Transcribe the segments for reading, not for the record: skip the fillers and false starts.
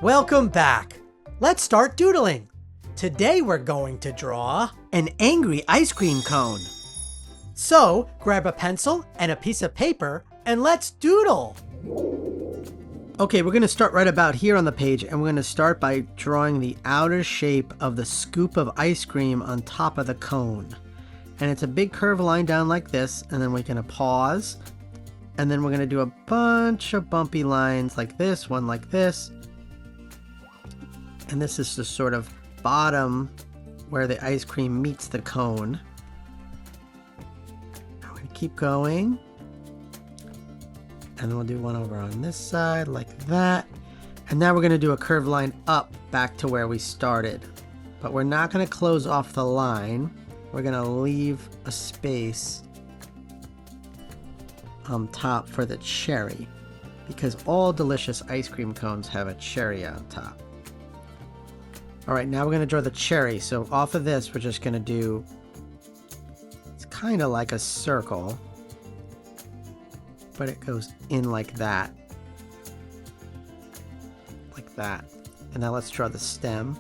Welcome back. Let's start doodling. Today we're going to draw an angry ice cream cone. So grab a pencil and a piece of paper and let's doodle. Okay, we're going to start right about here on the page, and we're going to start by drawing the outer shape of the scoop of ice cream on top of the cone. And it's a big curved line down like this, and then we're going to pause, and then we're going to do a bunch of bumpy lines like this, one like this. And this is the sort of bottom where the ice cream meets the cone. Now we're going to keep going. And then we'll do one over on this side like that. And now we're going to do a curved line up back to where we started. But we're not going to close off the line. We're going to leave a space on top for the cherry, because all delicious ice cream cones have a cherry on top. Alright, now we're going to draw the cherry. So off of this, we're just going to do, it's kind of like a circle, but it goes in like that. Like that. And now let's draw the stem.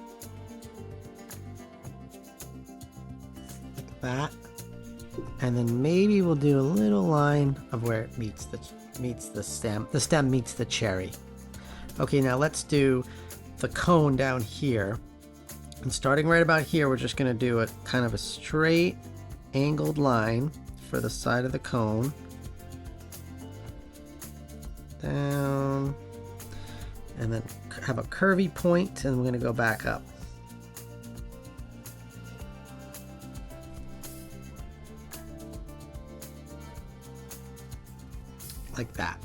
Like that. And then maybe we'll do a little line of where it meets the stem. The stem meets the cherry. Okay, now let's do the cone down here. And starting right about here, we're just going to do a kind of a straight angled line for the side of the cone. Down, and then have a curvy point, and we're going to go back up. Like that.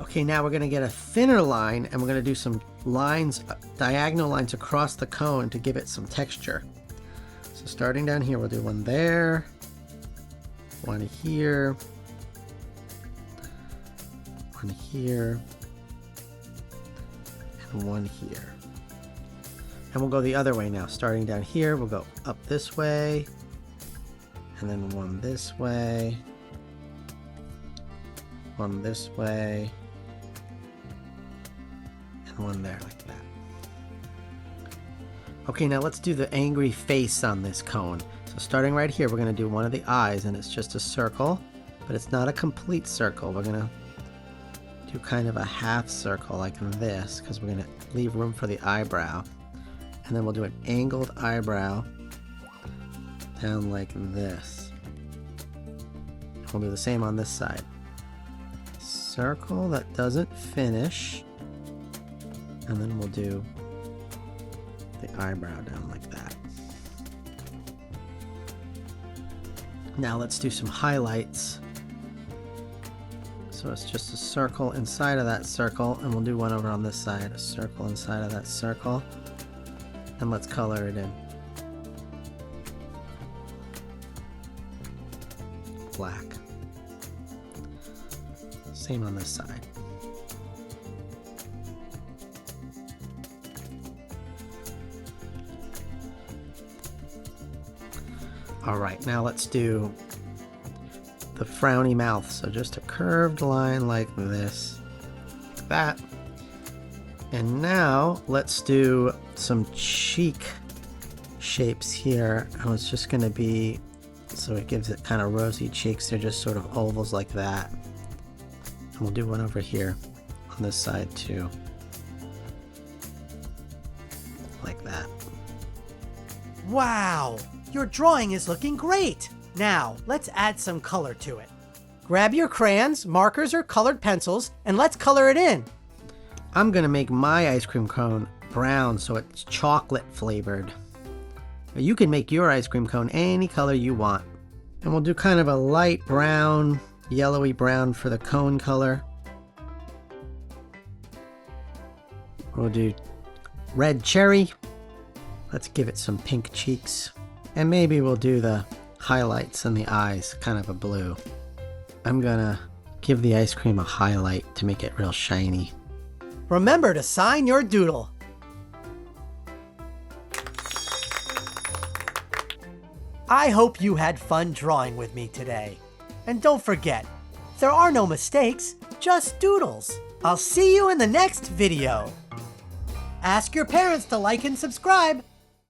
Okay, now we're going to get a thinner line, and we're going to do some lines, diagonal lines across the cone to give it some texture. So starting down here, we'll do one there, one here, one here, and one here. And we'll go the other way now. Starting down here, we'll go up this way, and then one this way, one this way, and one there like that. Okay, now let's do the angry face on this cone. So starting right here, we're going to do one of the eyes, and it's just a circle, but it's not a complete circle. We're going to do kind of a half circle like this, because we're going to leave room for the eyebrow. And then we'll do an angled eyebrow down like this. We'll do the same on this side. Circle that doesn't finish, and then we'll do the eyebrow down like that. Now let's do some highlights. So it's just a circle inside of that circle, and we'll do one over on this side, a circle inside of that circle, and let's color it in. Black. Same on this side. Alright, now let's do the frowny mouth. So just a curved line like this, like that. And now let's do some cheek shapes here. And it's just going to be, so it gives it kind of rosy cheeks. They're just sort of ovals like that. And we'll do one over here on this side too. Like that. Wow, your drawing is looking great. Now, let's add some color to it. Grab your crayons, markers, or colored pencils, and let's color it in. I'm going to make my ice cream cone brown so it's chocolate flavored. You can make your ice cream cone any color you want. And we'll do kind of a light brown, yellowy brown for the cone color. We'll do red cherry. Let's give it some pink cheeks. And maybe we'll do the highlights in the eyes, kind of a blue. I'm gonna give the ice cream a highlight to make it real shiny. Remember to sign your doodle. I hope you had fun drawing with me today. And don't forget, there are no mistakes, just doodles. I'll see you in the next video. Ask your parents to like and subscribe.